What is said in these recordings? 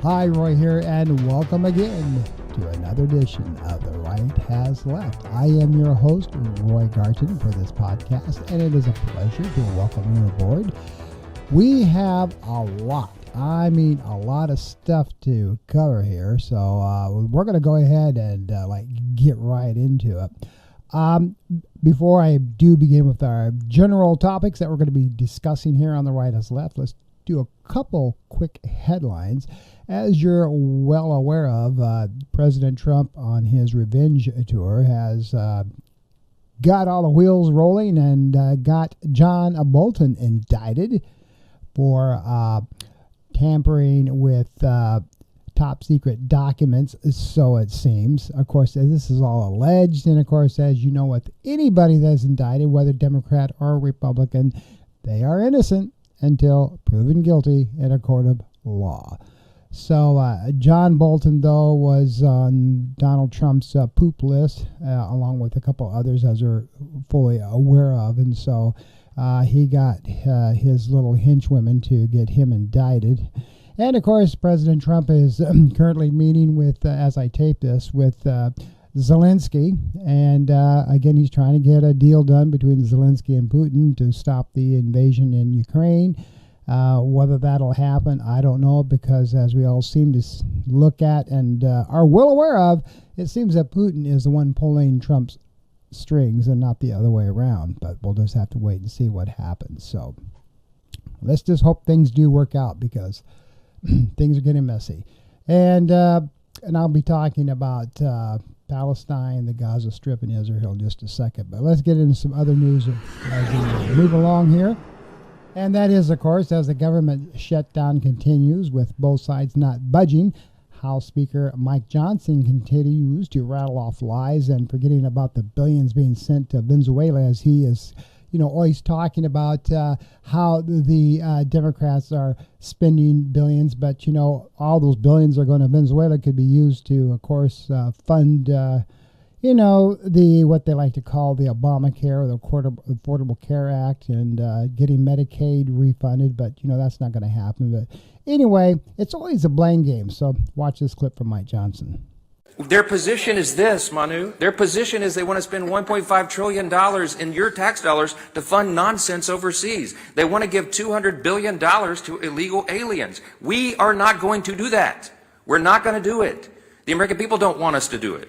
Hi, Roy here, and welcome again to another edition of The Right Has Left. I am your host, Roy Garton, for this podcast, and it is a pleasure to welcome you aboard. We have a lot of stuff to cover here, so we're going to go ahead and get right into it. Before I do begin with our general topics that we're going to be discussing here on The Right Has Left, let's do a couple quick headlines. As you're well aware of, President Trump on his revenge tour has got all the wheels rolling and got John Bolton indicted for tampering with top secret documents, so it seems. Of course, this is all alleged, and of course, as you know, with anybody that's indicted, whether Democrat or Republican, they are innocent until proven guilty in a court of law. So John Bolton, though, was on Donald Trump's poop list, along with a couple others, as we're fully aware of. And so he got his little henchwomen to get him indicted. And, of course, President Trump is currently meeting with, as I tape this, with Zelensky. And, again, he's trying to get a deal done between Zelensky and Putin to stop the invasion in Ukraine. Whether that'll happen, I don't know, because as we all seem to look at and are well aware of, it seems that Putin is the one pulling Trump's strings and not the other way around. But we'll just have to wait and see what happens. So let's just hope things do work out, because things are getting messy. And I'll be talking about Palestine, the Gaza Strip, and Israel in just a second. But let's get into some other news as we move along here. And that is, of course, as the government shutdown continues with both sides not budging, House Speaker Mike Johnson continues to rattle off lies and forgetting about the billions being sent to Venezuela, as he is, always talking about how the Democrats are spending billions. But, all those billions are going to Venezuela, could be used to, of course, fund what they like to call the Obamacare, or the Affordable Care Act, and getting Medicaid refunded. But, that's not going to happen. But anyway, it's always a blame game. So watch this clip from Mike Johnson. Their position is this, Manu. Their position is they want to spend $1.5 trillion in your tax dollars to fund nonsense overseas. They want to give $200 billion to illegal aliens. We are not going to do that. We're not going to do it. The American people don't want us to do it.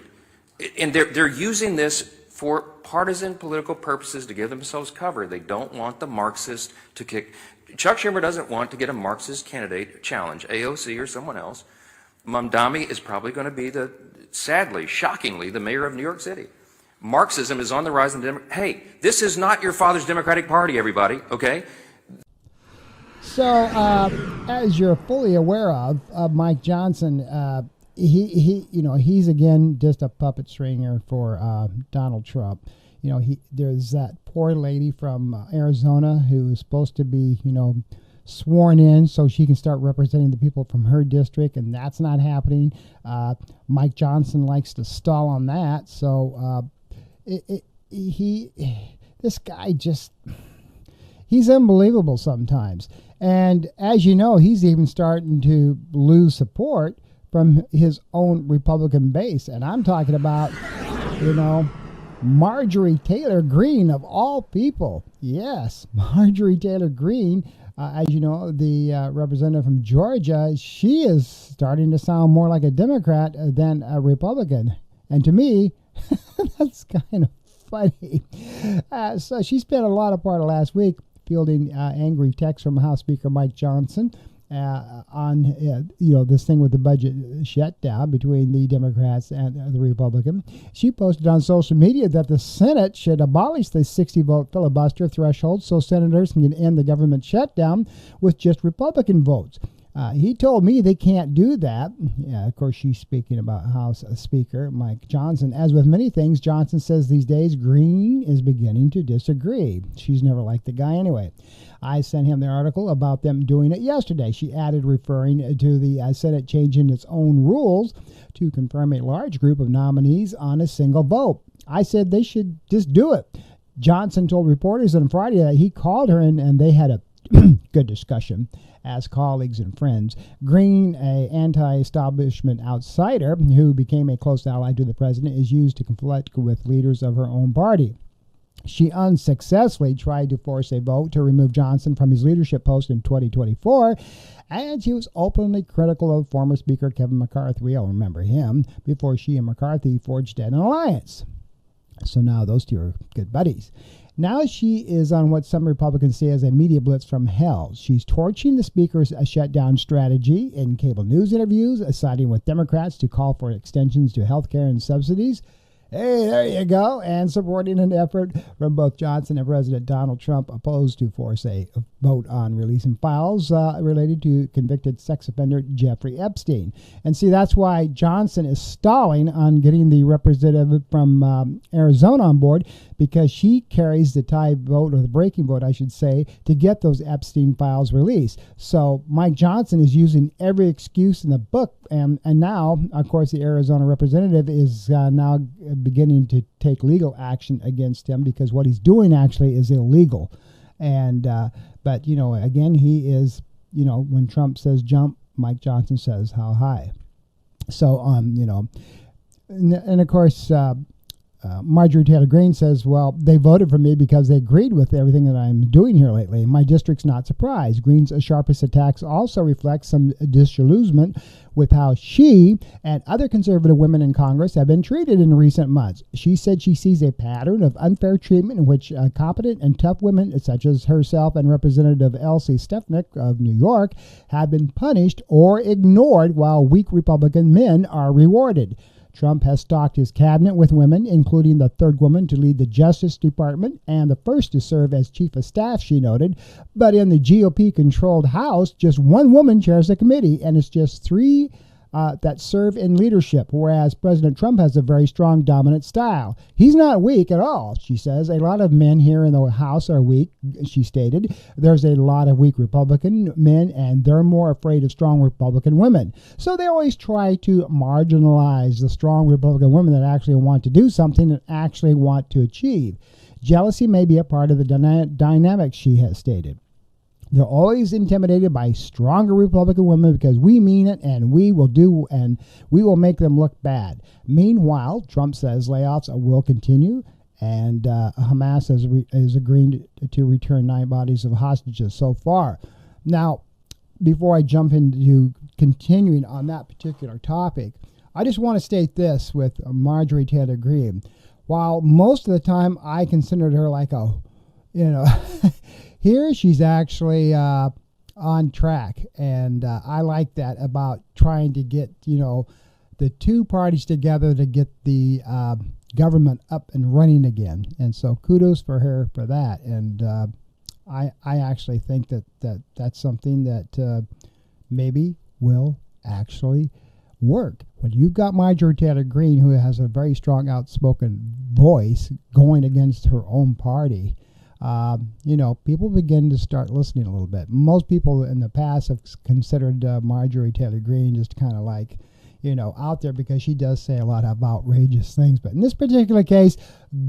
And they're using this for partisan political purposes to give themselves cover. They don't want the Marxists to kick. Chuck Schumer doesn't want to get a Marxist candidate challenge, AOC or someone else. Mamdani is probably going to be sadly, shockingly, the mayor of New York City. Marxism is on the rise in Hey, this is not your father's Democratic Party, everybody, okay? So, as you're fully aware of, Mike Johnson, he's again just a puppet stringer for Donald Trump. There's that poor lady from Arizona who is supposed to be, sworn in so she can start representing the people from her district, and that's not happening. Mike Johnson likes to stall on that. So this guy he's unbelievable sometimes. And as you know, he's even starting to lose support from his own Republican base. And I'm talking about, Marjorie Taylor Greene, of all people. Yes, Marjorie Taylor Greene, as you know, the representative from Georgia, she is starting to sound more like a Democrat than a Republican. And to me, that's kind of funny. So she spent a lot of part of last week fielding angry texts from House Speaker Mike Johnson on this thing with the budget shutdown between the Democrats and the Republican. She posted on social media that the Senate should abolish the 60-vote filibuster threshold so senators can end the government shutdown with just Republican votes. He told me they can't do that. Yeah, of course, she's speaking about House Speaker Mike Johnson. As with many things, Johnson says these days Greene is beginning to disagree. She's never liked the guy anyway. I sent him the article about them doing it yesterday. She added, referring to the Senate changing its own rules to confirm a large group of nominees on a single vote. I said they should just do it. Johnson told reporters on Friday that he called her and they had good discussion as colleagues and friends. Green, a anti-establishment outsider who became a close ally to the president, is used to conflict with leaders of her own party. She unsuccessfully tried to force a vote to remove Johnson from his leadership post in 2024, and she was openly critical of former Speaker Kevin McCarthy. We all remember him, before she and McCarthy forged an alliance. So now those two are good buddies. Now she is on what some Republicans see as a media blitz from hell. She's torching the Speaker's shutdown strategy in cable news interviews, siding with Democrats to call for extensions to health care and subsidies. Hey, there you go. And supporting an effort from both Johnson and President Donald Trump opposed to force a vote on releasing files related to convicted sex offender Jeffrey Epstein. And see, that's why Johnson is stalling on getting the representative from Arizona on board, because she carries the tie vote, or the breaking vote, I should say, to get those Epstein files released. So Mike Johnson is using every excuse in the book. And now, of course, the Arizona representative is now beginning to take legal action against him, because what he's doing actually is illegal. And but, you know, again, he is, you know, when Trump says jump, Mike Johnson says how high. So, you know, and of course, Marjorie Taylor Greene says, well, they voted for me because they agreed with everything that I'm doing here lately. My district's not surprised. Greene's sharpest attacks also reflect some disillusionment with how she and other conservative women in Congress have been treated in recent months. She said she sees a pattern of unfair treatment in which competent and tough women, such as herself and Representative Elsie Stefanik of New York, have been punished or ignored, while weak Republican men are rewarded. Trump has stocked his cabinet with women, including the third woman to lead the Justice Department and the first to serve as chief of staff, she noted. But in the GOP-controlled House, just one woman chairs the committee, and it's just three that serve in leadership, whereas President Trump has a very strong, dominant style. He's not weak at all, she says. A lot of men here in the House are weak, she stated. There's a lot of weak Republican men, and they're more afraid of strong Republican women. So they always try to marginalize the strong Republican women that actually want to do something and actually want to achieve. Jealousy may be a part of the dynamic, she has stated. They're always intimidated by stronger Republican women because we mean it, and we will make them look bad. Meanwhile, Trump says layoffs will continue, and Hamas has agreed to return 9 bodies of hostages so far. Now, before I jump into continuing on that particular topic, I just want to state this with Marjorie Taylor Greene. While most of the time I considered her like a, here she's actually on track, and I like that about trying to get, the two parties together to get the government up and running again. And so kudos for her for that. And I actually think that's something that maybe will actually work. When you've got Marjorie Taylor Greene, who has a very strong, outspoken voice going against her own party, people begin to start listening a little bit. Most people in the past have considered Marjorie Taylor Greene just kind of like, out there because she does say a lot of outrageous things. But in this particular case,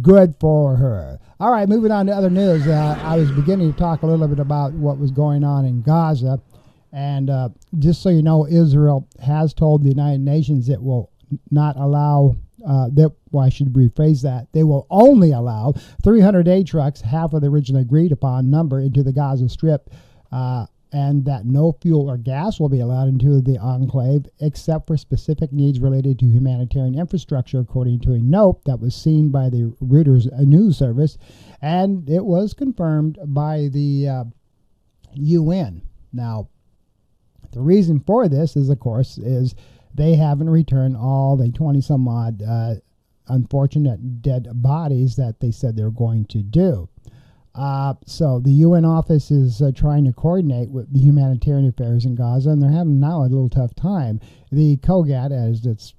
good for her. All right, moving on to other news. I was beginning to talk a little bit about what was going on in Gaza. And just so you know, Israel has told the United Nations it will not allow I should rephrase that. They will only allow 300 aid trucks, half of the originally agreed upon number, into the Gaza Strip, and that no fuel or gas will be allowed into the enclave except for specific needs related to humanitarian infrastructure, according to a note that was seen by the Reuters news service, and it was confirmed by the UN. Now, the reason for this is, of course, they haven't returned all the 20-some-odd unfortunate dead bodies that they said they were going to do. So the UN office is trying to coordinate with the humanitarian affairs in Gaza, and they're having now a little tough time. The Govt, as it's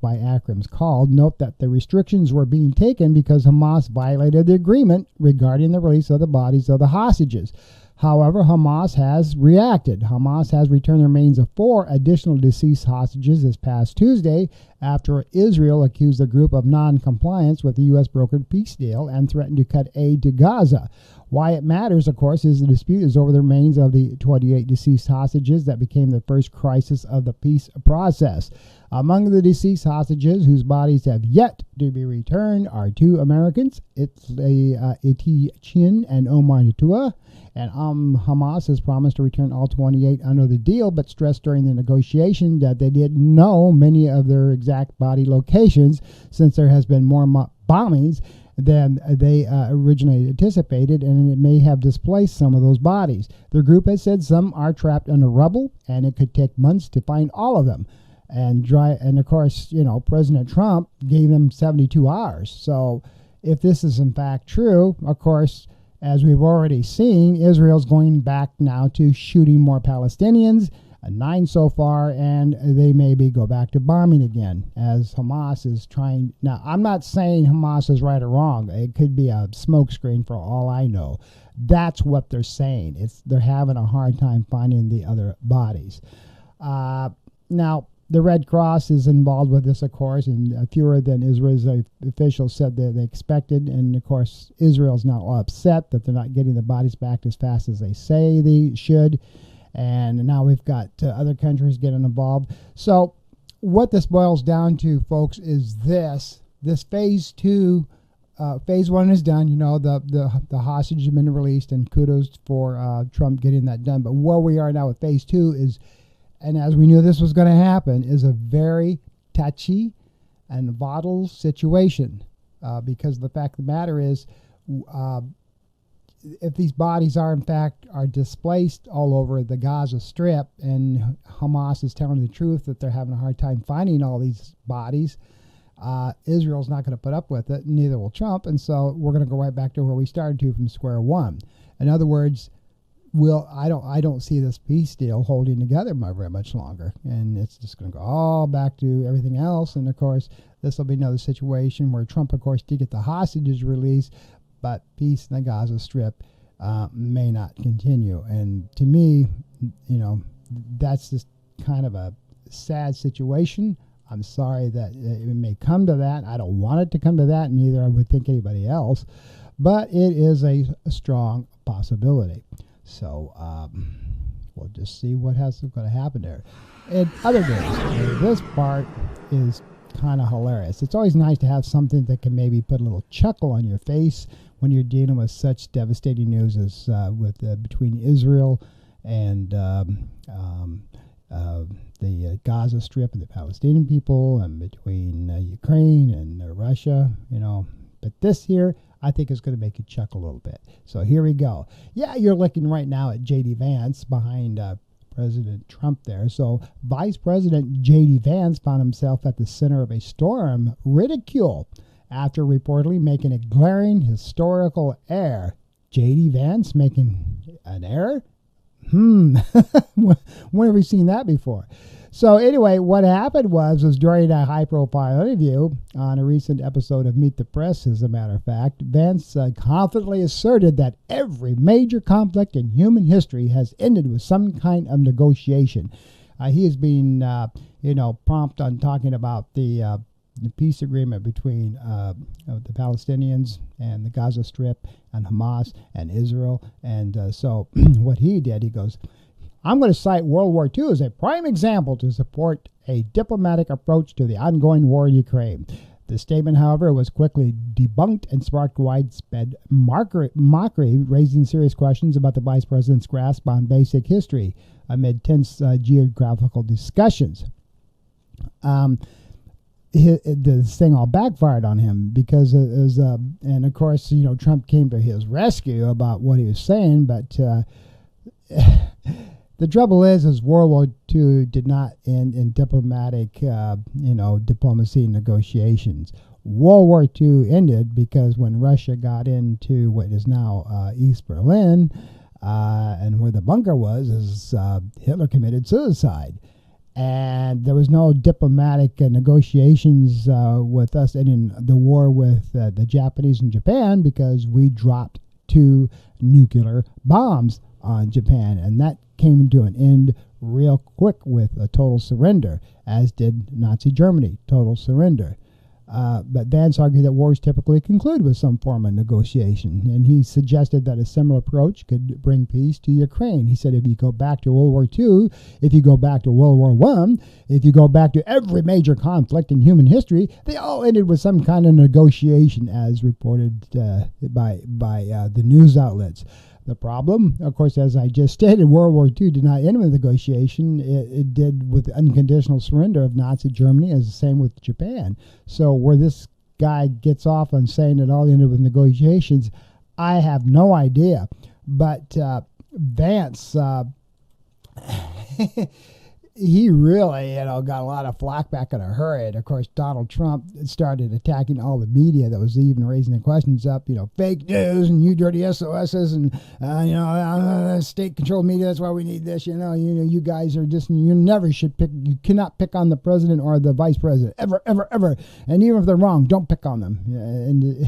by acronyms called, note that the restrictions were being taken because Hamas violated the agreement regarding the release of the bodies of the hostages. However, Hamas has reacted. Hamas has returned the remains of 4 additional deceased hostages this past Tuesday after Israel accused the group of non-compliance with the U.S. brokered peace deal and threatened to cut aid to Gaza. Why it matters, of course, is the dispute is over the remains of the 28 deceased hostages that became the first crisis of the peace process. Among the deceased hostages whose bodies have yet to be returned are 2 Americans, Iti Chin and Omar Natua, and Hamas has promised to return all 28 under the deal, but stressed during the negotiation that they didn't know many of their exact body locations since there has been more bombings than they originally anticipated, and it may have displaced some of those bodies. The group has said some are trapped under rubble, and it could take months to find all of them. And of course, President Trump gave them 72 hours. So if this is in fact true, of course, as we've already seen, Israel's going back now to shooting more Palestinians, 9 so far, and they maybe go back to bombing again as Hamas is trying. Now, I'm not saying Hamas is right or wrong. It could be a smokescreen for all I know. That's what they're saying. They're having a hard time finding the other bodies. Now, the Red Cross is involved with this, of course, and fewer than Israel's officials said that they expected. And, of course, Israel's now upset that they're not getting the bodies back as fast as they say they should. And now we've got other countries getting involved. So what this boils down to, folks, is this phase 2, phase 1 is done. The hostages have been released, and kudos for Trump getting that done. But where we are now with phase 2 is, and as we knew this was going to happen, is a very touchy and volatile situation because the fact of the matter is if these bodies are displaced all over the Gaza Strip, and Hamas is telling the truth that they're having a hard time finding all these bodies, Israel's not going to put up with it, neither will Trump, and so we're going to go right back to where we started to from square one. In other words, I don't see this peace deal holding together very much longer, and it's just going to go all back to everything else. And of course, this will be another situation where Trump, of course, did get the hostages released, but peace in the Gaza Strip may not continue. And to me, that's just kind of a sad situation. I'm sorry that it may come to that. I don't want it to come to that, neither I would think anybody else, but it is a strong possibility. So we'll just see what has going to happen there. In other news, this part is kind of hilarious. It's always nice to have something that can maybe put a little chuckle on your face when you're dealing with such devastating news as between Israel and the Gaza Strip and the Palestinian people, and between Ukraine and Russia. But this here, I think is going to make you chuckle a little bit. So here we go. Yeah, you're looking right now at JD Vance behind President Trump there. So Vice President JD Vance found himself at the center of a storm ridicule after reportedly making a glaring historical error. JD Vance making an error? When have we seen that before? So anyway, what happened was during a high-profile interview on a recent episode of Meet the Press, as a matter of fact, Vance confidently asserted that every major conflict in human history has ended with some kind of negotiation. He has been, prompt on talking about the peace agreement between the Palestinians and the Gaza Strip and Hamas and Israel. And so what he did, he goes, I'm going to cite World War II as a prime example to support a diplomatic approach to the ongoing war in Ukraine. The statement, however, was quickly debunked and sparked widespread mockery, raising serious questions about the vice president's grasp on basic history amid tense geographical discussions. This thing all backfired on him because it was, and of course, Trump came to his rescue about what he was saying, but the trouble is World War II did not end in diplomatic, diplomacy negotiations. World War II ended because when Russia got into what is now East Berlin, and where the bunker was, Hitler committed suicide. And there was no diplomatic negotiations with us ending the war with the Japanese and Japan because we dropped 2 nuclear bombs on Japan, and that came to an end real quick with a total surrender, as did Nazi Germany, total surrender. But Vance argued that wars typically conclude with some form of negotiation, and he suggested that a similar approach could bring peace to Ukraine. He said if you go back to World War II, if you go back to World War I, if you go back to every major conflict in human history, they all ended with some kind of negotiation, as reported by the news outlets. The problem, of course, as I just stated, World War II did not end with negotiation. It did with unconditional surrender of Nazi Germany, as the same with Japan. So where this guy gets off on saying it all ended with negotiations, I have no idea. But Vance, he really, got a lot of flack back in a hurry. And of course, Donald Trump started attacking all the media that was even raising the questions up, fake news and you dirty SOSs and, state-controlled media. That's why we need this. You guys are just, you never should pick, you cannot pick on the president or the vice president, ever, ever, ever. And even if they're wrong, don't pick on them. And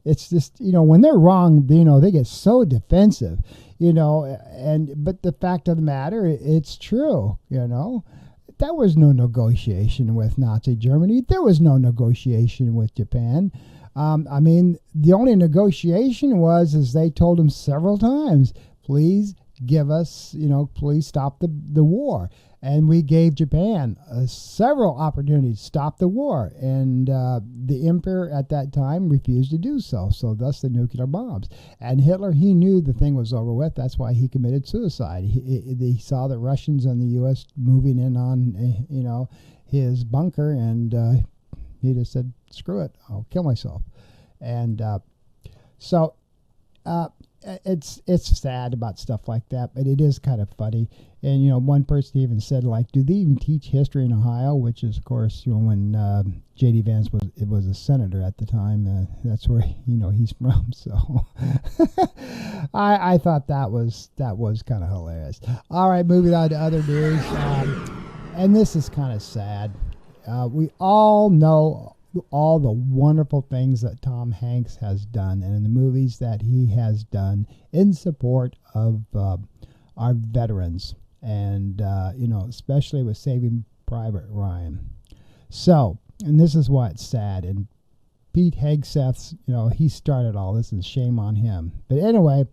it's just, when they're wrong, they get so defensive. But the fact of the matter, it's true, There was no negotiation with Nazi Germany. There was no negotiation with Japan. The only negotiation is they told him several times, please give us, please stop the war. And we gave Japan several opportunities to stop the war. And the emperor at that time refused to do so. So thus the nuclear bombs. And Hitler, he knew the thing was over with. That's why he committed suicide. He saw the Russians and the U.S. moving in on, his bunker. And he just said, screw it, I'll kill myself. And it's sad about stuff like that, but it is kind of funny. And one person even said, do they even teach history in Ohio? Which is, of course, when JD Vance was a senator at the time. That's where he's from. So I thought that was kind of hilarious. All right, moving on to other news, and this is kind of sad. We all know all the wonderful things that Tom Hanks has done and in the movies that he has done in support of our veterans and, especially with Saving Private Ryan. So, and this is why it's sad. And Pete Hegseth's, he started all this and shame on him. But anyway,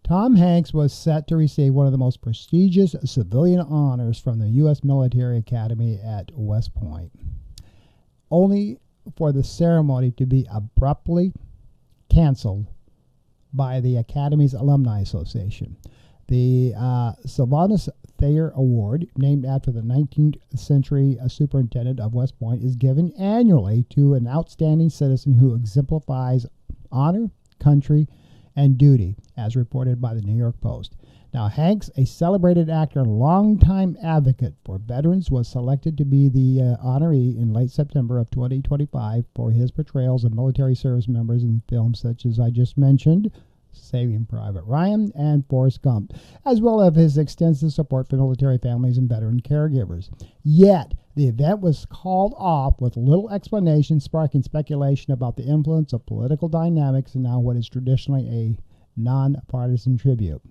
Tom Hanks was set to receive one of the most prestigious civilian honors from the U.S. Military Academy at West Point, only for the ceremony to be abruptly canceled by the Academy's Alumni Association. The Sylvanus Thayer Award, named after the 19th century superintendent of West Point, is given annually to an outstanding citizen who exemplifies honor, country, and duty, as reported by the New York Post. Now, Hanks, a celebrated actor and longtime advocate for veterans, was selected to be the honoree in late September of 2025 for his portrayals of military service members in films such as I just mentioned, Saving Private Ryan and Forrest Gump, as well as his extensive support for military families and veteran caregivers. Yet, the event was called off with little explanation, sparking speculation about the influence of political dynamics in now what is traditionally a nonpartisan tribute.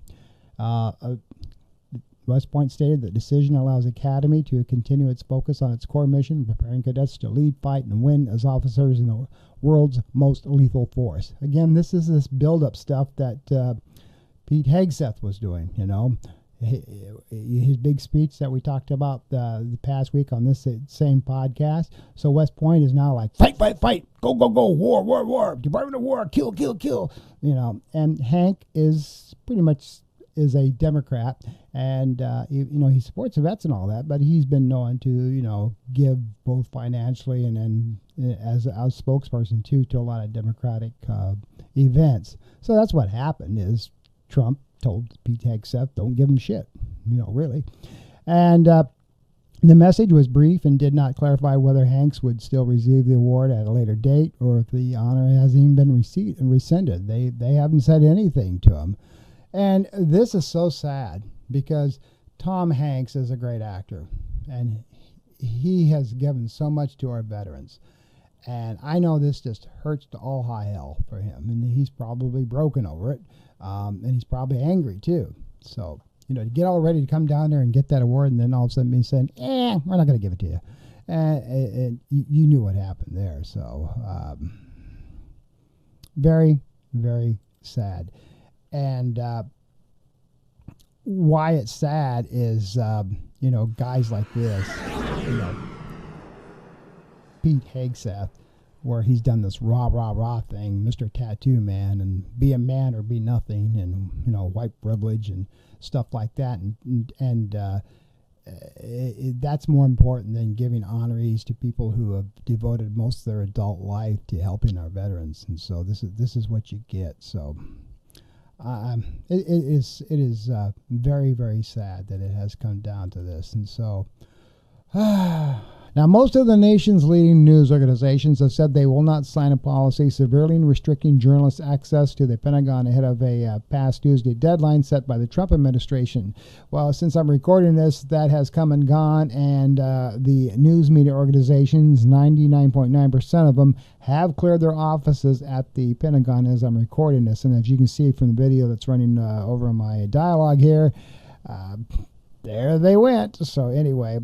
West Point stated the decision allows Academy to continue its focus on its core mission, preparing cadets to lead, fight, and win as officers in the world's most lethal force. Again, this is this build-up stuff that Pete Hegseth was doing, his big speech that we talked about the past week on this same podcast. So West Point is now like, fight, fight, fight, go, go, go, war, war, war, Department of War, kill, kill, kill, and Hank is pretty much is a Democrat, and he supports the vets and all that, but he's been known to give both financially and as a spokesperson too to a lot of Democratic events. So that's what happened is Trump told Pete Hegseth, don't give him shit, really. And the message was brief and did not clarify whether Hanks would still receive the award at a later date or if the honor has even been rescinded. They haven't said anything to him. And this is so sad because Tom Hanks is a great actor and he has given so much to our veterans. And I know this just hurts to all high hell for him. And he's probably broken over it. And he's probably angry too. So, to get all ready to come down there and get that award and then all of a sudden be saying, we're not going to give it to you. And you knew what happened there. So very, very sad. And why it's sad is, guys like this, Pete Hegseth, where he's done this rah thing, Mr. Tattoo Man, and be a man or be nothing, and white privilege and stuff like that, and that's more important than giving honorees to people who have devoted most of their adult life to helping our veterans. And so this is what you get. So it is very, very sad that it has come down to this. And so now, most of the nation's leading news organizations have said they will not sign a policy severely restricting journalists' access to the Pentagon ahead of a past Tuesday deadline set by the Trump administration. Well, since I'm recording this, that has come and gone, and the news media organizations, 99.9% of them, have cleared their offices at the Pentagon as I'm recording this. And as you can see from the video that's running over my dialogue here, there they went. So anyway,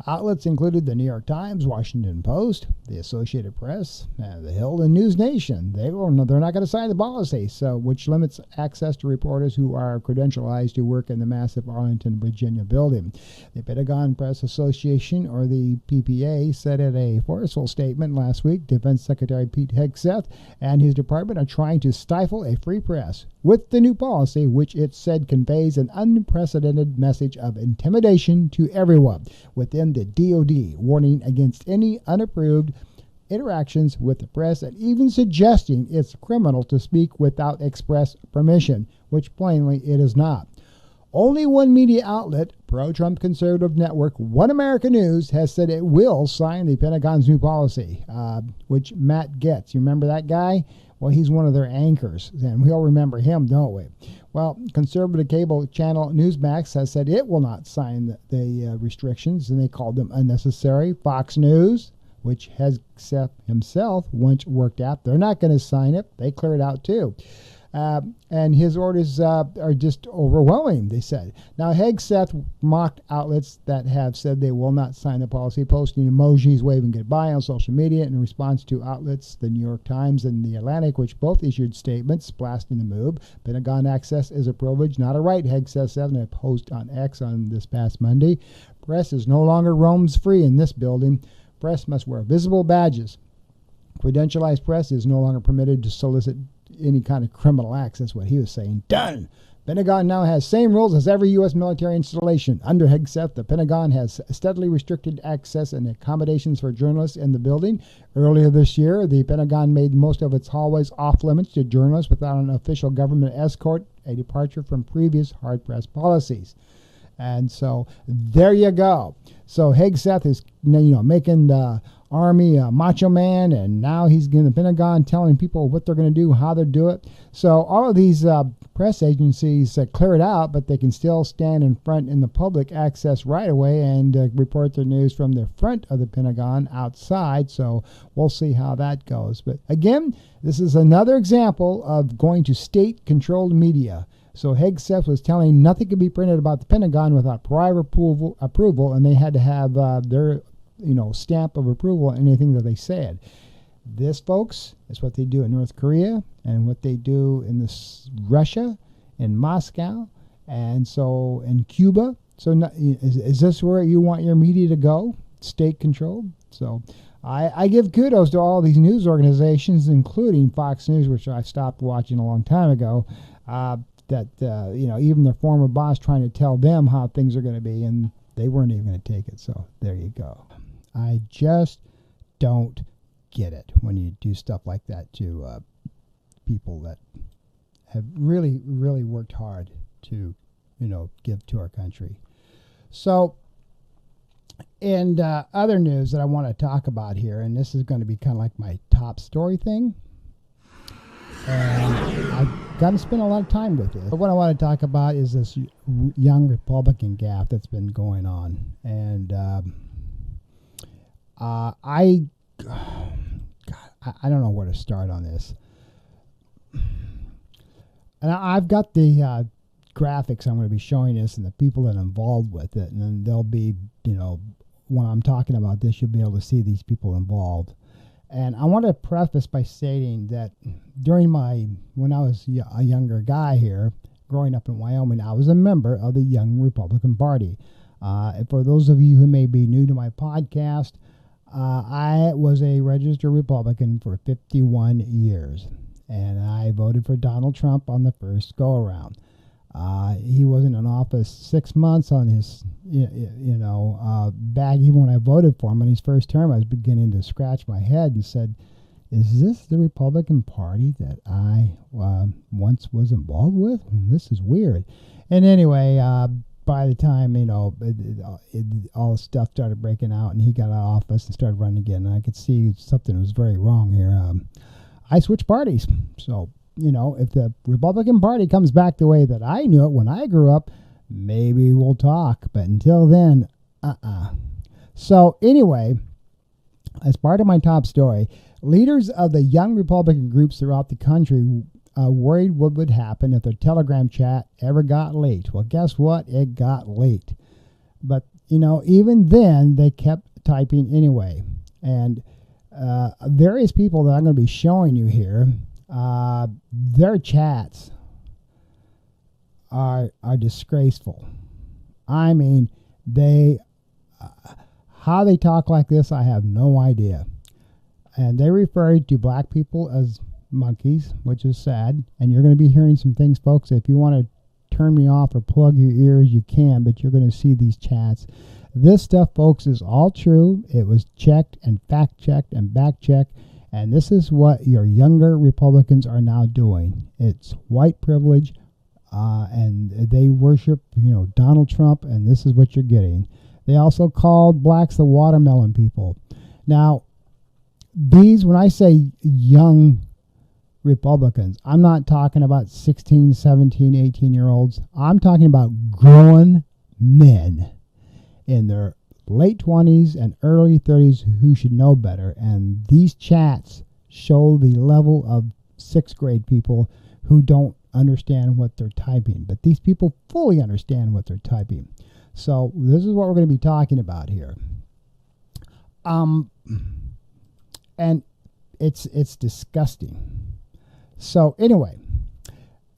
outlets included the New York Times, Washington Post, the Associated Press, the Hill, and News Nation. They're not going to sign the policy, which limits access to reporters who are credentialized to work in the massive Arlington, Virginia building. The Pentagon Press Association, or the PPA, said in a forceful statement last week, Defense Secretary Pete Hegseth and his department are trying to stifle a free press with the new policy, which it said conveys an unprecedented message of intimidation to everyone within the DoD, warning against any unapproved interactions with the press and even suggesting it's criminal to speak without express permission, which plainly it is not. Only one media outlet, pro-Trump conservative network One America News, has said it will sign the Pentagon's new policy, which Matt Getz, you remember that guy? Well, he's one of their anchors, and we all remember him, don't we? Well, conservative cable channel Newsmax has said it will not sign the restrictions, and they called them unnecessary. Fox News, which Hegseth himself once worked at, they're not going to sign it. They cleared out too. And his orders are just overwhelming, they said. Now, Hegseth mocked outlets that have said they will not sign the policy, posting emojis waving goodbye on social media in response to outlets, the New York Times and The Atlantic, which both issued statements blasting the move. Pentagon access is a privilege, not a right, Hegseth said in a post on X on this past Monday. Press is no longer roams free in this building. Press must wear visible badges. Credentialized press is no longer permitted to solicit any kind of criminal acts. That's what he was saying. Done. Pentagon now has same rules as every U.S. military installation. Under Hegseth, the Pentagon has steadily restricted access and accommodations for journalists in the building. Earlier this year, the Pentagon made most of its hallways off limits to journalists without an official government escort, a departure from previous hard-press policies. And so there you go. So Hegseth is, making the Army macho man, and now he's in the Pentagon telling people what they're going to do, how they do it. So all of these press agencies clear it out, but they can still stand in front in the public access right away and report their news from the front of the Pentagon outside. So we'll see how that goes. But again, this is another example of going to state-controlled media. So Hegseth was telling nothing could be printed about the Pentagon without prior approval, and they had to have their stamp of approval on anything that they said. This, folks, is what they do in North Korea and what they do in Russia, in Moscow, and so in Cuba. So is this where you want your media to go? State controlled? So I give kudos to all these news organizations, including Fox News, which I stopped watching a long time ago, even their former boss trying to tell them how things are going to be, and they weren't even going to take it. So there you go. I just don't get it when you do stuff like that to people that have really, really worked hard to, give to our country. So, and other news that I want to talk about here, and this is going to be kind of like my top story thing, and I've got to spend a lot of time with it. But what I want to talk about is this young Republican gaffe that's been going on, and I don't know where to start on this. And I've got the graphics I'm going to be showing this and the people that are involved with it, and then they'll be, when I'm talking about this, you'll be able to see these people involved. And I want to preface by stating that when I was a younger guy here, growing up in Wyoming, I was a member of the Young Republican Party. For those of you who may be new to my podcast, I was a registered Republican for 51 years, and I voted for Donald Trump on the first go-around. He wasn't in office 6 months on his, back. Even when I voted for him on his first term, I was beginning to scratch my head and said, is this the Republican Party that I once was involved with? This is weird. And anyway, by the time, all the stuff started breaking out and he got out of office and started running again, and I could see something was very wrong here, I switched parties. So, if the Republican Party comes back the way that I knew it when I grew up, maybe we'll talk. But until then, So anyway, as part of my top story, leaders of the young Republican groups throughout the country worried what would happen if their Telegram chat ever got leaked. Well, guess what? It got leaked. But, even then, they kept typing anyway. And various people that I'm going to be showing you here, their chats are disgraceful. I mean, how they talk like this, I have no idea. And they referred to black people as monkeys, which is sad. And you're going to be hearing some things, folks. If you want to turn me off or plug your ears, you can, but you're going to see these chats. This stuff, folks, is all true. It was checked and fact-checked and back-checked. And this is what your younger Republicans are now doing. It's white privilege, and they worship, Donald Trump, and this is what you're getting. They also called blacks the watermelon people. Now, when I say young Republicans, I'm not talking about 16, 17, 18-year-olds. I'm talking about grown men in their late 20s and early 30s who should know better. And these chats show the level of sixth grade people who don't understand what they're typing. But these people fully understand what they're typing. So this is what we're going to be talking about here. And it's disgusting. So anyway,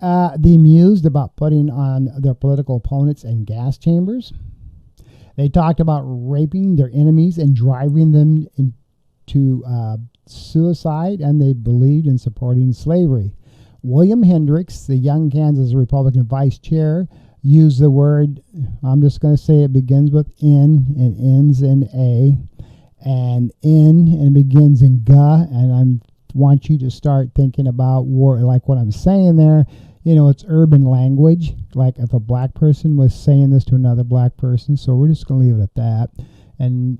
the amused about putting on their political opponents in gas chambers. They talked about raping their enemies and driving them into suicide, and they believed in supporting slavery. William Hendricks, the young Kansas Republican vice chair, used the word, I'm just going to say it begins with N and ends in A, and N and begins in G, and I want you to start thinking about war, like what I'm saying there. It's urban language, like if a black person was saying this to another black person. So we're just going to leave it at that. And,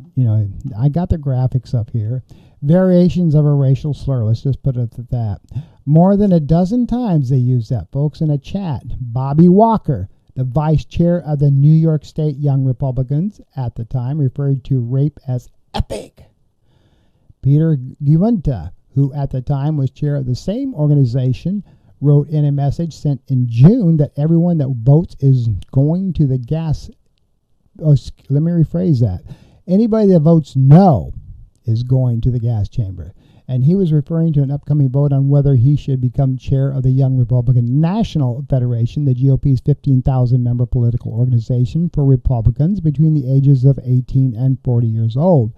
I got the graphics up here. Variations of a racial slur. Let's just put it at that. More than a dozen times they used that, folks, in a chat. Bobby Walker, the vice chair of the New York State Young Republicans at the time, referred to rape as epic. Peter Govt, who at the time was chair of the same organization, wrote in a message sent in June that everyone that votes is going to the gas. Let me rephrase that. Anybody that votes no is going to the gas chamber. And he was referring to an upcoming vote on whether he should become chair of the Young Republican National Federation, the GOP's 15,000-member political organization for Republicans between the ages of 18 and 40 years old.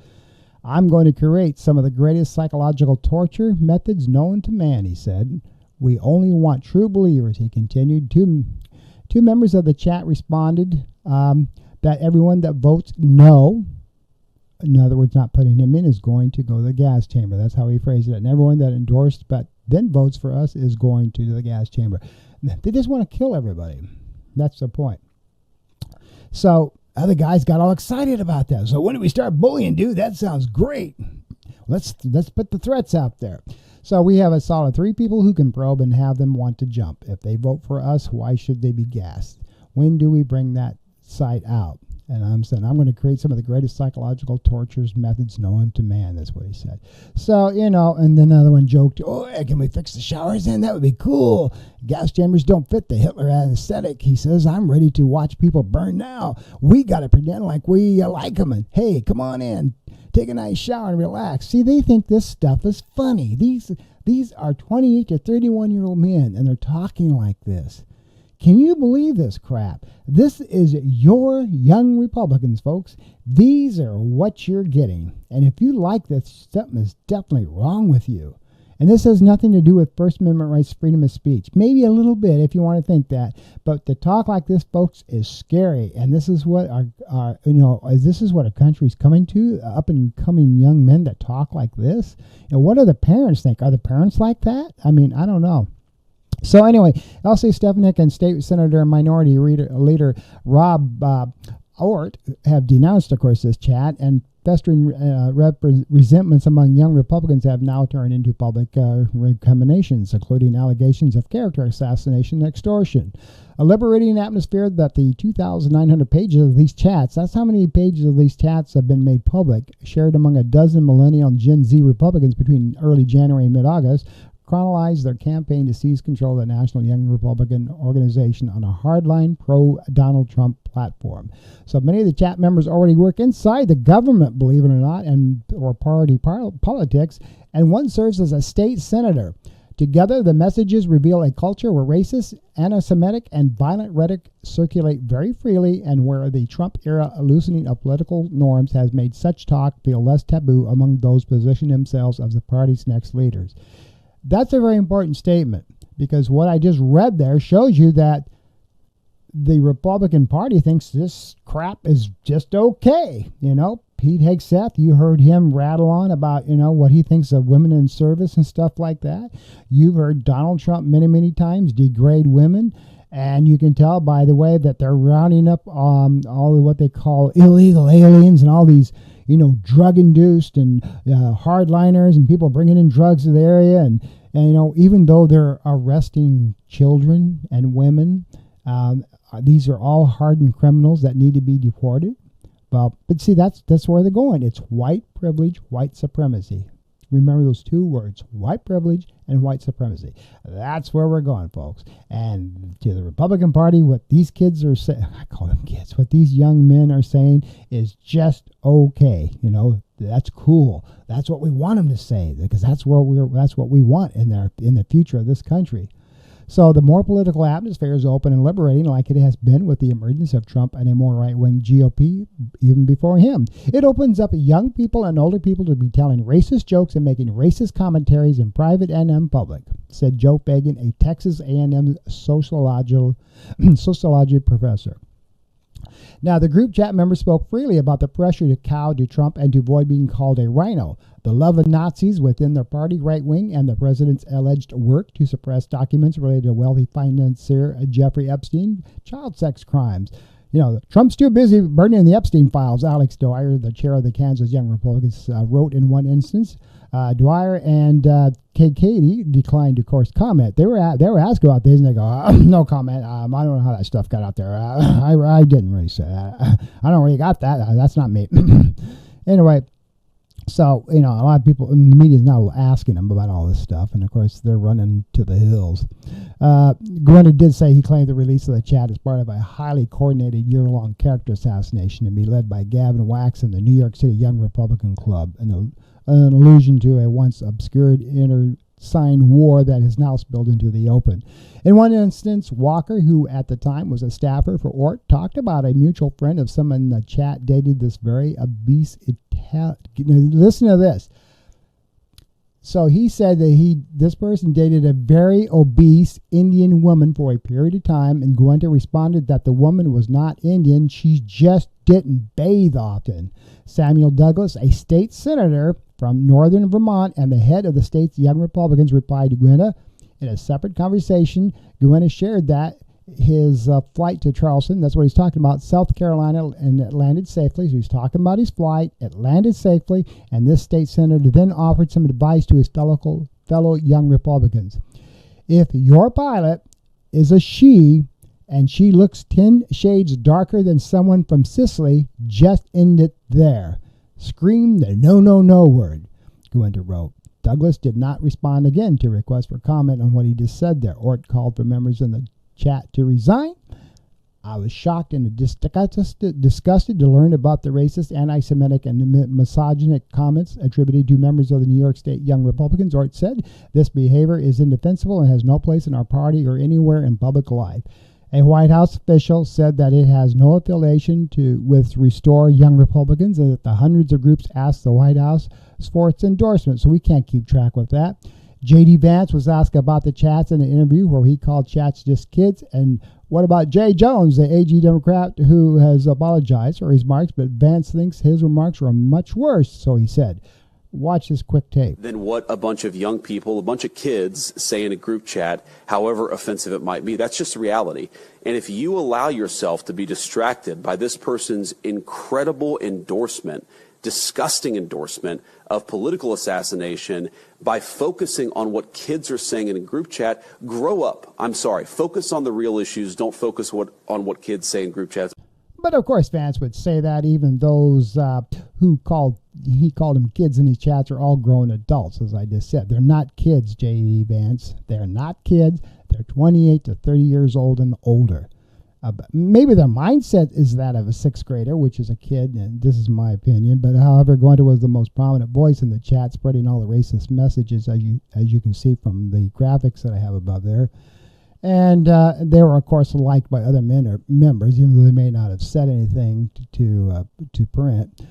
I'm going to create some of the greatest psychological torture methods known to man, he said. We only want true believers, he continued. Two members of the chat responded that everyone that votes no, in other words, not putting him in, is going to go to the gas chamber. That's how he phrased it. And everyone that endorsed but then votes for us is going to the gas chamber. They just want to kill everybody. That's the point. So other guys got all excited about that. So when do we start bullying, dude? That sounds great. Let's put the threats out there. So we have a solid 3 people who can probe and have them want to jump. If they vote for us, why should they be gassed? When do we bring that site out? And I'm saying, I'm going to create some of the greatest psychological tortures methods known to man. That's what he said. So, and then another one joked, oh, can we fix the showers in? That would be cool. Gas chambers don't fit the Hitler aesthetic. He says, I'm ready to watch people burn now. We got to pretend like we like them. And hey, come on in. Take a nice shower and relax. See, they think this stuff is funny. These are 28 to 31-year-old men, and they're talking like this. Can you believe this crap? This is your young Republicans, folks. These are what you're getting. And if you like this, something is definitely wrong with you. And this has nothing to do with First Amendment rights, freedom of speech. Maybe a little bit if you want to think that. But to talk like this, folks, is scary. And this is what this is what our country's coming to, up and coming young men that talk like this. What do the parents think? Are the parents like that? I mean, I don't know. So anyway, Elsie Stefanik and State Senator and Minority Leader Rob Ort have denounced, of course, this chat, and festering resentments among young Republicans have now turned into public recriminations, including allegations of character assassination and extortion. A liberating atmosphere that the 2,900 pages of these chats, that's how many pages of these chats have been made public, shared among a dozen millennial and Gen Z Republicans between early January and mid-August, chronicled their campaign to seize control of the National Young Republican Organization on a hardline pro-Donald Trump platform. So many of the chat members already work inside the government, believe it or not, or party politics, and one serves as a state senator. Together, the messages reveal a culture where racist, anti-Semitic, and violent rhetoric circulate very freely, and where the Trump-era loosening of political norms has made such talk feel less taboo among those positioning themselves as the party's next leaders. That's a very important statement, because what I just read there shows you that the Republican Party thinks this crap is just okay. Pete Hegseth, you heard him rattle on about, what he thinks of women in service and stuff like that. You've heard Donald Trump many, many times degrade women. And you can tell, by the way, that they're rounding up all of what they call illegal aliens and all these, drug-induced and hardliners and people bringing in drugs to the area. And even though they're arresting children and women, these are all hardened criminals that need to be deported. Well, but see, that's where they're going. It's white privilege, white supremacy. Remember those two words, white privilege and white supremacy. That's where we're going, folks. And to the Republican Party, what these kids are saying, I call them kids, what these young men are saying is just okay. That's cool. That's what we want them to say, because that's what we want in the future of this country. So the more political atmosphere is open and liberating, like it has been with the emergence of Trump and a more right-wing GOP even before him. It opens up young people and older people to be telling racist jokes and making racist commentaries in private and in public, said Joe Fagan, a Texas A&M sociology professor. Now, the group chat members spoke freely about the pressure to cow to Trump and to avoid being called a rhino, the love of Nazis within their party right wing, and the president's alleged work to suppress documents related to wealthy financier Jeffrey Epstein, child sex crimes. Trump's too busy burning the Epstein files, Alex Dwyer, the chair of the Kansas Young Republicans, wrote in one instance. Dwyer and Katie declined to, of course, comment. They were asked about this, and they go, no comment. I don't know how that stuff got out there. I didn't really say that. I don't really got that. That's not me. Anyway, so, a lot of people in the media is now asking them about all this stuff, and of course, they're running to the hills. Gwynner did say he claimed the release of the chat as part of a highly coordinated year-long character assassination to be led by Gavin Wax and the New York City Young Republican Club, an allusion to a once obscured intersigned war that has now spilled into the open. In one instance, Walker, who at the time was a staffer for Ort, talked about a mutual friend of someone in the chat dated this very obese listen to this. So he said that this person dated a very obese Indian woman for a period of time, and Gwynter responded that the woman was not Indian, she just didn't bathe often. Samuel Douglas, a state senator from northern Vermont and the head of the state's Young Republicans, replied to Gwynter. In a separate conversation, Gwynter shared that his flight to Charleston, that's what he's talking about, South Carolina, and it landed safely. So he's talking about his flight. It landed safely, and this state senator then offered some advice to his fellow young Republicans. If your pilot is a she and she looks 10 shades darker than someone from Sicily, just ended there. Scream the no, no, no word, Gwenda wrote. Douglas did not respond again to requests for comment on what he just said there. Ort called for members in the chat to resign. I was shocked and disgusted to learn about the racist, anti-Semitic, and misogynic comments attributed to members of the New York State Young Republicans. Ort said, this behavior is indefensible and has no place in our party or anywhere in public life. A White House official said that it has no affiliation with Restore Young Republicans and that the hundreds of groups asked the White House for its endorsement, so we can't keep track with that. JD Vance was asked about the chats in an interview where he called chats just kids. And what about Jay Jones, the AG Democrat, who has apologized for his remarks, but Vance thinks his remarks were much worse, so he said. Watch this quick tape. Than what a bunch of young people, a bunch of kids say in a group chat, however offensive it might be. That's just the reality. And if you allow yourself to be distracted by this person's incredible endorsement, disgusting endorsement of political assassination by focusing on what kids are saying in a group chat, grow up. I'm sorry. Focus on the real issues. Don't focus on what kids say in group chats. But of course, Vance would say that even those he called them kids in his chats are all grown adults, as I just said. They're not kids, J.D. Vance. They're not kids. They're 28 to 30 years old and older. Maybe their mindset is that of a sixth grader, which is a kid, and this is my opinion. But however, Gwenda was the most prominent voice in the chat, spreading all the racist messages, as you can see from the graphics that I have above there. And they were, of course, liked by other members, even though they may not have said anything to print.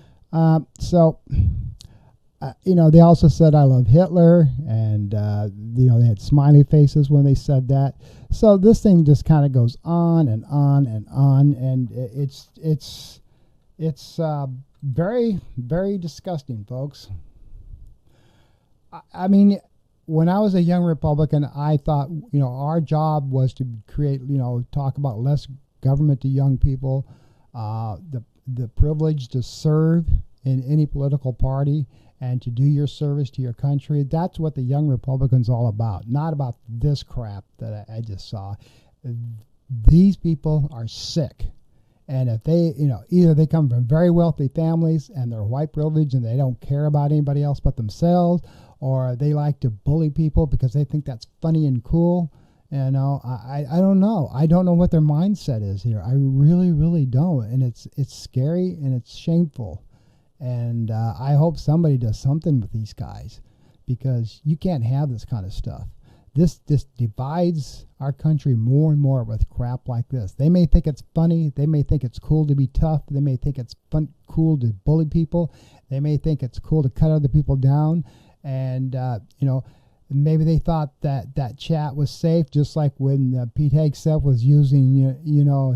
They also said, I love Hitler, and, they had smiley faces when they said that. So this thing just kind of goes on and on and on, and it's very, very disgusting, folks. I mean, when I was a young Republican, I thought, our job was to create, talk about less government to young people, the privilege to serve in any political party and to do your service to your country. That's what the Young Republican's all about, not about this crap that I just saw. These people are sick. And if they, either they come from very wealthy families and they're white privileged and they don't care about anybody else but themselves, or they like to bully people because they think that's funny and cool. I don't know. I don't know what their mindset is here. I really, really don't. And it's scary and it's shameful. And I hope somebody does something with these guys, because you can't have this kind of stuff. This divides our country more and more with crap like this. They may think it's funny. They may think it's cool to be tough. They may think it's cool to bully people. They may think it's cool to cut other people down. And, maybe they thought that chat was safe, just like when Pete Hegseth was using,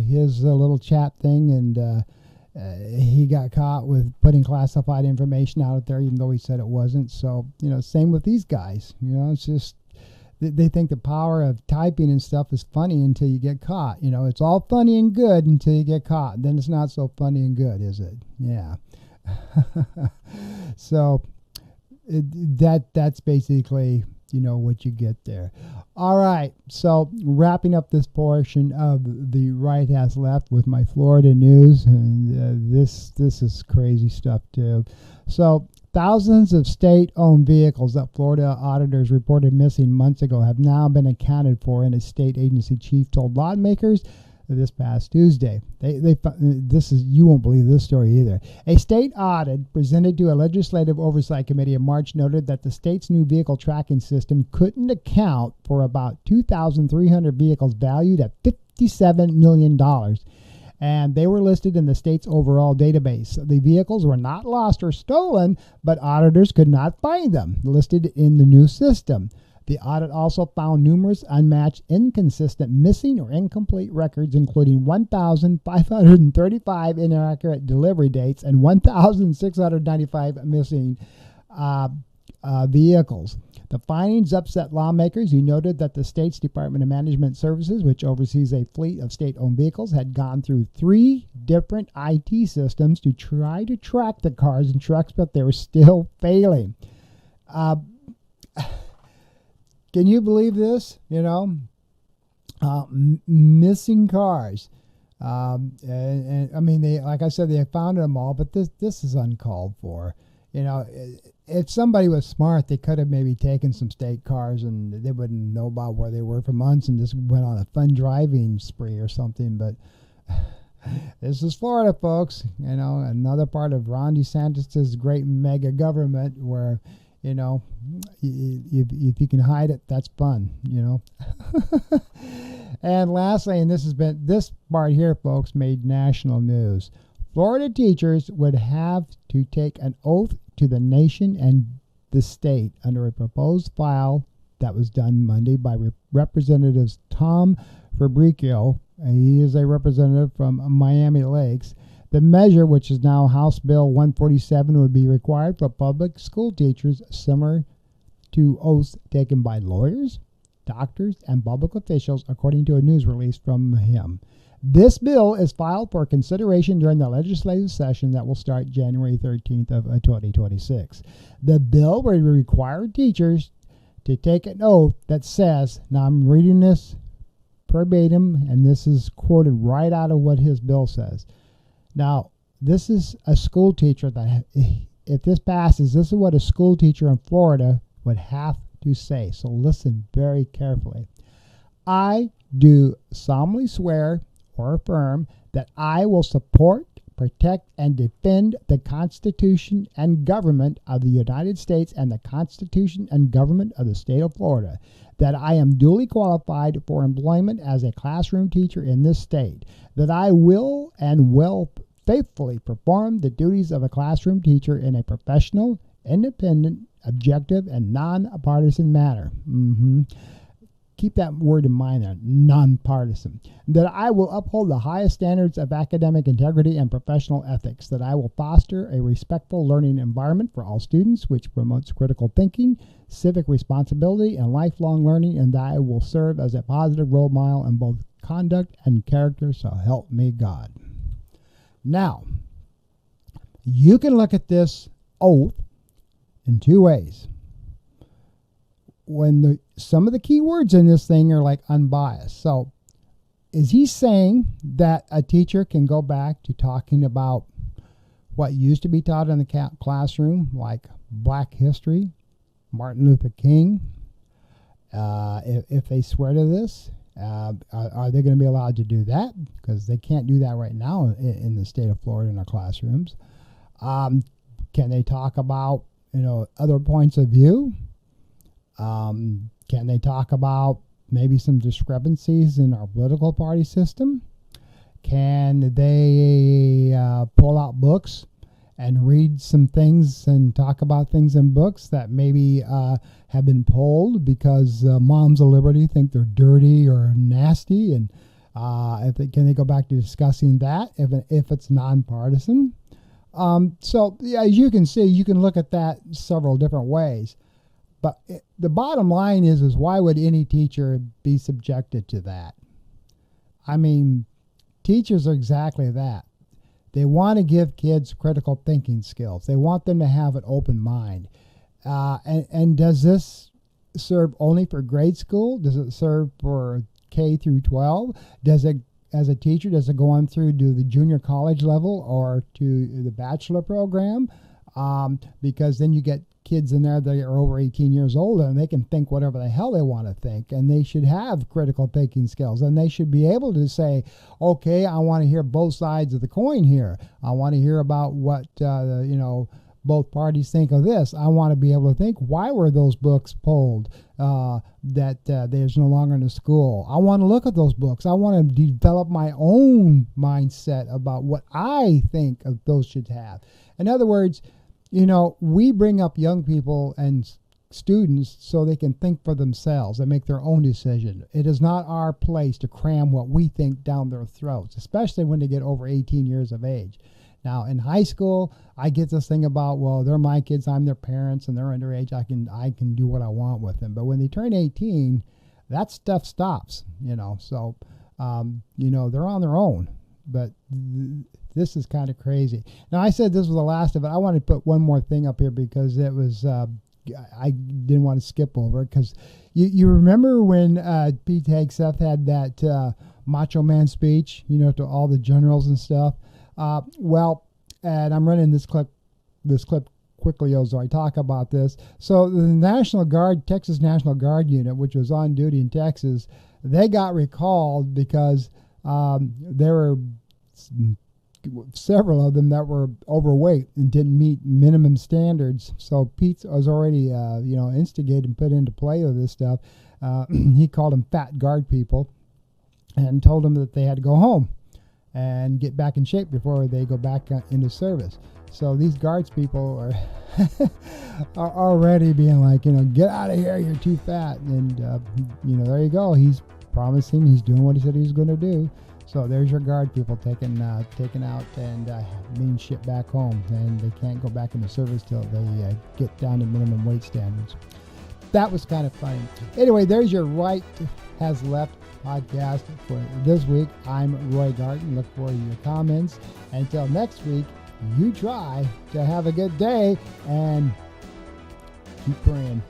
his little chat thing, and he got caught with putting classified information out there, even though he said it wasn't. So, same with these guys. It's just, they think the power of typing and stuff is funny until you get caught. It's all funny and good until you get caught. Then it's not so funny and good, is it? Yeah. So that's basically, what you get there. All right. So wrapping up this portion of the Right Has Left with my Florida news. And this is crazy stuff too. So thousands of state-owned vehicles that Florida auditors reported missing months ago have now been accounted for, and a state agency chief told lawmakers this past Tuesday. You won't believe this story either. A state audit presented to a legislative oversight committee in March noted that the state's new vehicle tracking system couldn't account for about 2,300 vehicles valued at $57 million. And they were listed in the state's overall database. The vehicles were not lost or stolen, but auditors could not find them listed in the new system. The audit also found numerous unmatched, inconsistent, missing, or incomplete records, including 1,535 inaccurate delivery dates and 1,695 missing vehicles. The findings upset lawmakers who noted that the state's Department of Management Services, which oversees a fleet of state-owned vehicles, had gone through 3 different IT systems to try to track the cars and trucks, but they were still failing. Can you believe this? Missing cars. And I mean, they, like I said, they found them all, but this is uncalled for. You know, if somebody was smart, they could have maybe taken some state cars and they wouldn't know about where they were for months and just went on a fun driving spree or something. But this is Florida, folks. You know, another part of Ron DeSantis' great mega government where, you know, if you can hide it, that's fun, you know. And lastly, and this part here, folks, made national news. Florida teachers would have to take an oath to the nation and the state under a proposed file that was done Monday by Representatives Tom Fabricio. He is a representative from Miami Lakes. The measure, which is now House Bill 147, would be required for public school teachers, similar to oaths taken by lawyers, doctors, and public officials, according to a news release from him. This bill is filed for consideration during the legislative session that will start January 13th of 2026. The bill will require teachers to take an oath that says, now I'm reading this verbatim, and this is quoted right out of what his bill says. Now, this is a school teacher that, if this passes, this is what a school teacher in Florida would have to say. So listen very carefully. I do solemnly swear or affirm that I will support, protect, and defend the Constitution and government of the United States and the Constitution and government of the state of Florida, that I am duly qualified for employment as a classroom teacher in this state, that I will and will faithfully perform the duties of a classroom teacher in a professional, independent, objective, and nonpartisan manner. Keep that word in mind there, nonpartisan. That I will uphold the highest standards of academic integrity and professional ethics. That I will foster a respectful learning environment for all students, which promotes critical thinking, civic responsibility, and lifelong learning. And that I will serve as a positive role model in both conduct and character, so help me God. Now, you can look at this oath in two ways. When some of the key words in this thing are like unbiased. So is he saying that a teacher can go back to talking about what used to be taught in the classroom, like Black history, Martin Luther King? If they swear to this, are they going to be allowed to do that? Because they can't do that right now in the state of Florida in our classrooms. Can they talk about, other points of view? Can they talk about maybe some discrepancies in our political party system? Can they pull out books and read some things and talk about things in books that maybe have been pulled because moms of liberty think they're dirty or nasty? And can they go back to discussing that if it's nonpartisan? So yeah, as you can see, you can look at that several different ways. But the bottom line is why would any teacher be subjected to that? I mean, teachers are exactly that. They want to give kids critical thinking skills. They want them to have an open mind. And does this serve only for grade school? Does it serve for K through 12? Does it, as a teacher, does it go on through to the junior college level or to the bachelor program? Because then you get kids in there that are over 18 years old and they can think whatever the hell they want to think, and they should have critical thinking skills, and they should be able to say, okay, I want to hear both sides of the coin here. I want to hear about what both parties think of this. I want to be able to think, why were those books pulled that there's no longer in the school? I want to look at those books. I want to develop my own mindset about what I think of those should have. In other words, we bring up young people and students so they can think for themselves and make their own decision. It is not our place to cram what we think down their throats, especially when they get over 18 years of age. Now, in high school, I get this thing about, well, they're my kids, I'm their parents, and they're underage. I can do what I want with them. But when they turn 18, that stuff stops, So, they're on their own. But this is kind of crazy. Now, I said this was the last of it. I want to put one more thing up here because it was I didn't want to skip over it because you remember when Pete Hegseth had that Macho Man speech, to all the generals and stuff. And I'm running this clip quickly as I talk about this. So the National Guard, Texas National Guard unit, which was on duty in Texas, they got recalled because there were several of them that were overweight and didn't meet minimum standards. So Pete was already, instigated and put into play with this stuff. He called them fat guard people and told them that they had to go home and get back in shape before they go back into service. So these guards people are already being like, get out of here, you're too fat. And, there you go. He's promising, he's doing what he said he was going to do. So there's your guard people taken out and being shipped back home. And they can't go back into service till they get down to minimum weight standards. That was kind of funny. Anyway, there's your Right Has Left podcast for this week. I'm Roy Garten. Look forward to your comments. Until next week, you try to have a good day and keep praying.